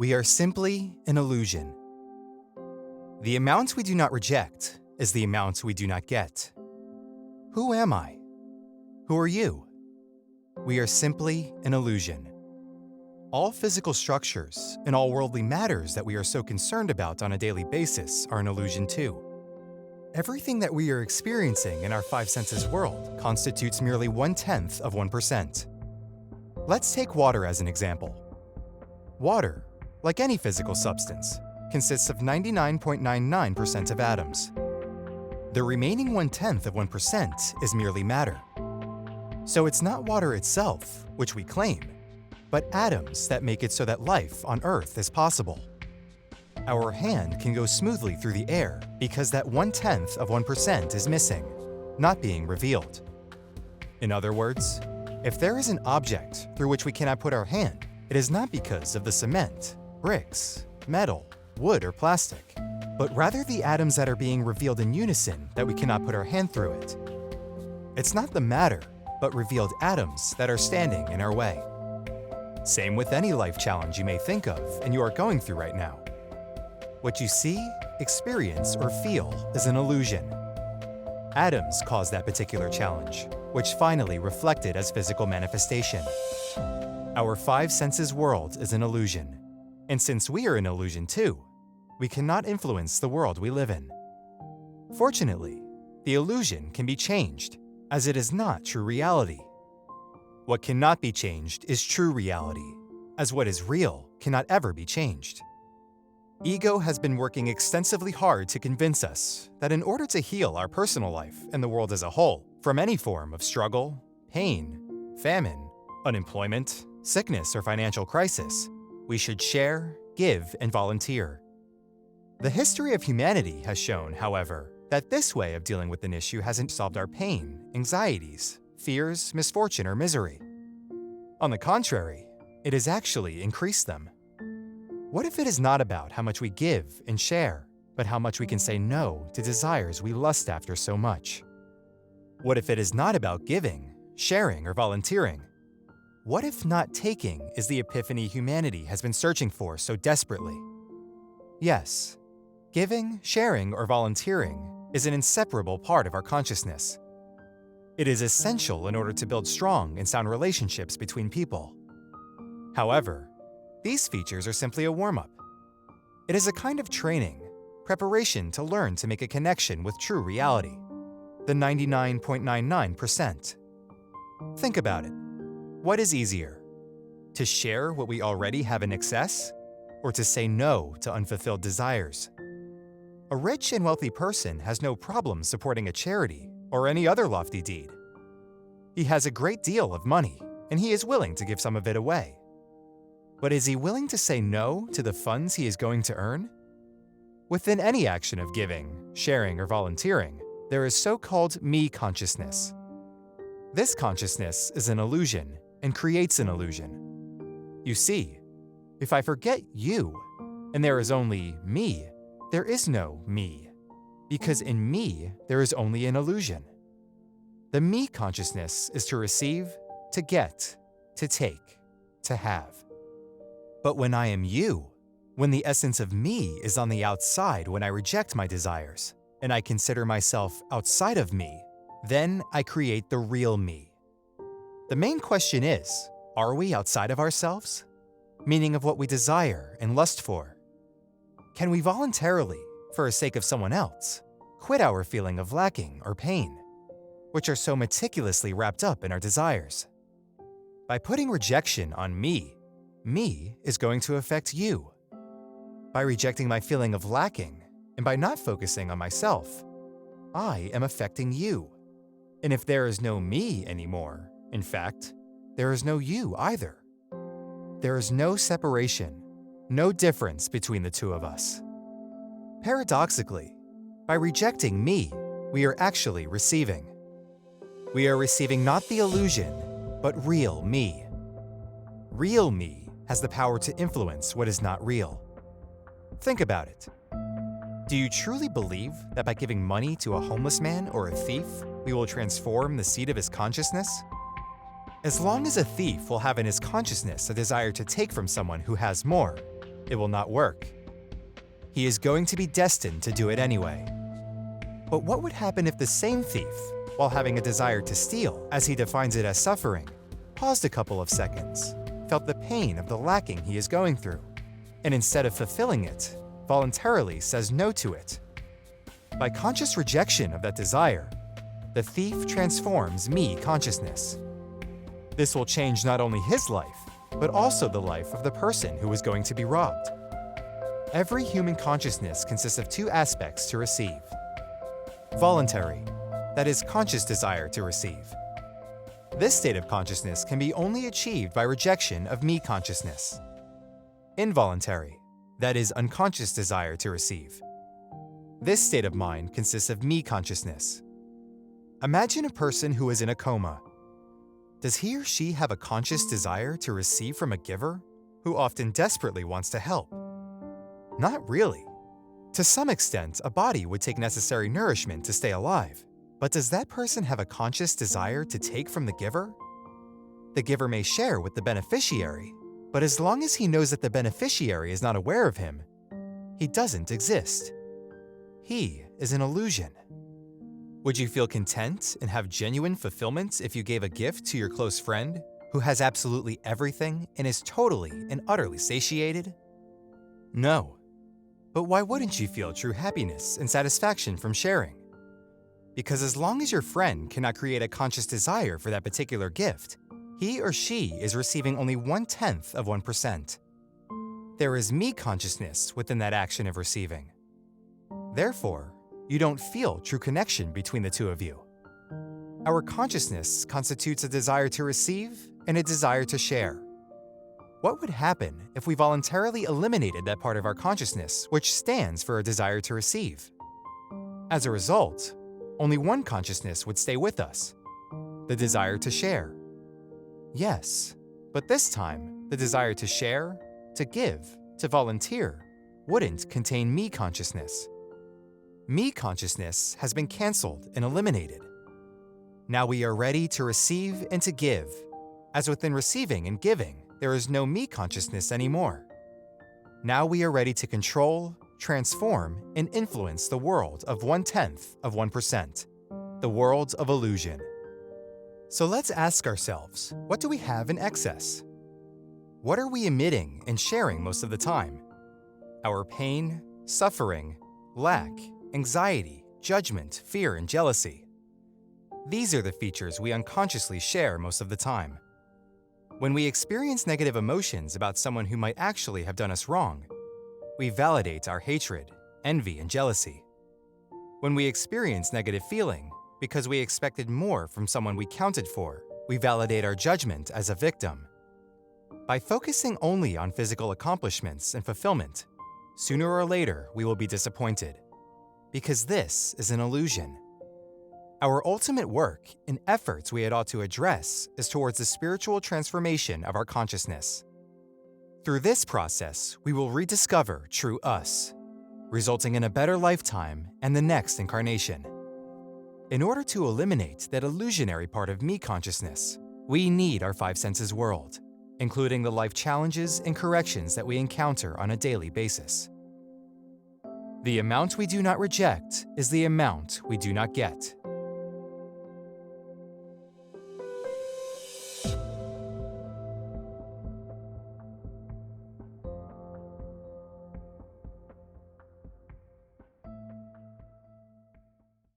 We are simply an illusion. The amount we do not reject is the amount we do not get. Who am I? Who are you? We are simply an illusion. All physical structures and all worldly matters that we are so concerned about on a daily basis are an illusion too. Everything that we are experiencing in our five senses world constitutes merely 1/10 of 1%. Let's take water as an example. Water, like any physical substance, consists of 99.99% of atoms. The remaining 1/10 of 1% is merely matter. So it's not water itself, which we claim, but atoms that make it so that life on Earth is possible. Our hand can go smoothly through the air because that 1/10 of 1% is missing, not being revealed. In other words, if there is an object through which we cannot put our hand, it is not because of the cement, bricks, metal, wood, or plastic, but rather the atoms that are being revealed in unison that we cannot put our hand through it. It's not the matter, but revealed atoms that are standing in our way. Same with any life challenge you may think of and you are going through right now. What you see, experience, or feel is an illusion. Atoms cause that particular challenge, which finally reflected as physical manifestation. Our five senses world is an illusion, and since we are an illusion too, we cannot influence the world we live in. Fortunately, the illusion can be changed, as it is not true reality. What cannot be changed is true reality, as what is real cannot ever be changed. Ego has been working extensively hard to convince us that in order to heal our personal life and the world as a whole from any form of struggle, pain, famine, unemployment, sickness, or financial crisis, we should share, give, and volunteer. The history of humanity has shown, however, that this way of dealing with an issue hasn't solved our pain, anxieties, fears, misfortune, or misery. On the contrary, it has actually increased them. What if it is not about how much we give and share, but how much we can say no to desires we lust after so much? What if it is not about giving, sharing, or volunteering? What if not taking is the epiphany humanity has been searching for so desperately? Yes, giving, sharing, or volunteering is an inseparable part of our consciousness. It is essential in order to build strong and sound relationships between people. However, these features are simply a warm-up. It is a kind of training, preparation to learn to make a connection with true reality, the 99.99%. Think about it. What is easier? To share what we already have in excess, or to say no to unfulfilled desires? A rich and wealthy person has no problem supporting a charity or any other lofty deed. He has a great deal of money, and he is willing to give some of it away. But is he willing to say no to the funds he is going to earn? Within any action of giving, sharing, or volunteering, there is so-called me consciousness. This consciousness is an illusion and creates an illusion. You see, if I forget you, and there is only me, there is no me, because in me there is only an illusion. The me consciousness is to receive, to get, to take, to have. But when I am you, when the essence of me is on the outside when I reject my desires, and I consider myself outside of me, then I create the real me. The main question is, are we outside of ourselves? Meaning of what we desire and lust for. Can we voluntarily, for the sake of someone else, quit our feeling of lacking or pain, which are so meticulously wrapped up in our desires? By putting rejection on me is going to affect you. By rejecting my feeling of lacking, and by not focusing on myself, I am affecting you. And if there is no me anymore, in fact, there is no you either. There is no separation, no difference between the two of us. Paradoxically, by rejecting me, we are actually receiving. We are receiving not the illusion, but real me. Real me has the power to influence what is not real. Think about it. Do you truly believe that by giving money to a homeless man or a thief, we will transform the seat of his consciousness? As long as a thief will have in his consciousness a desire to take from someone who has more, It will not work. He is going to be destined to do it anyway. But what would happen if the same thief, while having a desire to steal, as he defines it as suffering, paused a couple of seconds, felt the pain of the lacking he is going through, and instead of fulfilling it, voluntarily says no to it? By conscious rejection of that desire, the thief transforms me consciousness. This will change not only his life, but also the life of the person who is going to be robbed. Every human consciousness consists of two aspects to receive. Voluntary, that is, conscious desire to receive. This state of consciousness can be only achieved by rejection of me consciousness. Involuntary, that is, unconscious desire to receive. This state of mind consists of me consciousness. Imagine a person who is in a coma. Does he or she have a conscious desire to receive from a giver who often desperately wants to help? Not really. To some extent, a body would take necessary nourishment to stay alive. But does that person have a conscious desire to take from the giver? The giver may share with the beneficiary, but as long as he knows that the beneficiary is not aware of him, he doesn't exist. He is an illusion. Would you feel content and have genuine fulfillment if you gave a gift to your close friend who has absolutely everything and is totally and utterly satiated? No. But why wouldn't you feel true happiness and satisfaction from sharing? Because as long as your friend cannot create a conscious desire for that particular gift, he or she is receiving only 1/10 of 1%. There is me consciousness within that action of receiving. Therefore, you don't feel true connection between the two of you. Our consciousness constitutes a desire to receive and a desire to share. What would happen if we voluntarily eliminated that part of our consciousness which stands for a desire to receive? As a result, only one consciousness would stay with us, the desire to share. Yes, but this time, the desire to share, to give, to volunteer, wouldn't contain me consciousness. Me consciousness has been canceled and eliminated. Now we are ready to receive and to give. As within receiving and giving, there is no me consciousness anymore. Now we are ready to control, transform, and influence the world of 1/10 of 1%, the world of illusion. So let's ask ourselves, what do we have in excess? What are we emitting and sharing most of the time? Our pain, suffering, lack, anxiety, judgment, fear, and jealousy. These are the features we unconsciously share most of the time. When we experience negative emotions about someone who might actually have done us wrong, we validate our hatred, envy, and jealousy. When we experience negative feeling because we expected more from someone we counted for, we validate our judgment as a victim. By focusing only on physical accomplishments and fulfillment, sooner or later we will be disappointed, because this is an illusion. Our ultimate work and efforts we had ought to address is towards the spiritual transformation of our consciousness. Through this process, we will rediscover true us, resulting in a better lifetime and the next incarnation. In order to eliminate that illusionary part of me consciousness, we need our five senses world, including the life challenges and corrections that we encounter on a daily basis. The amount we do not reject is the amount we do not get.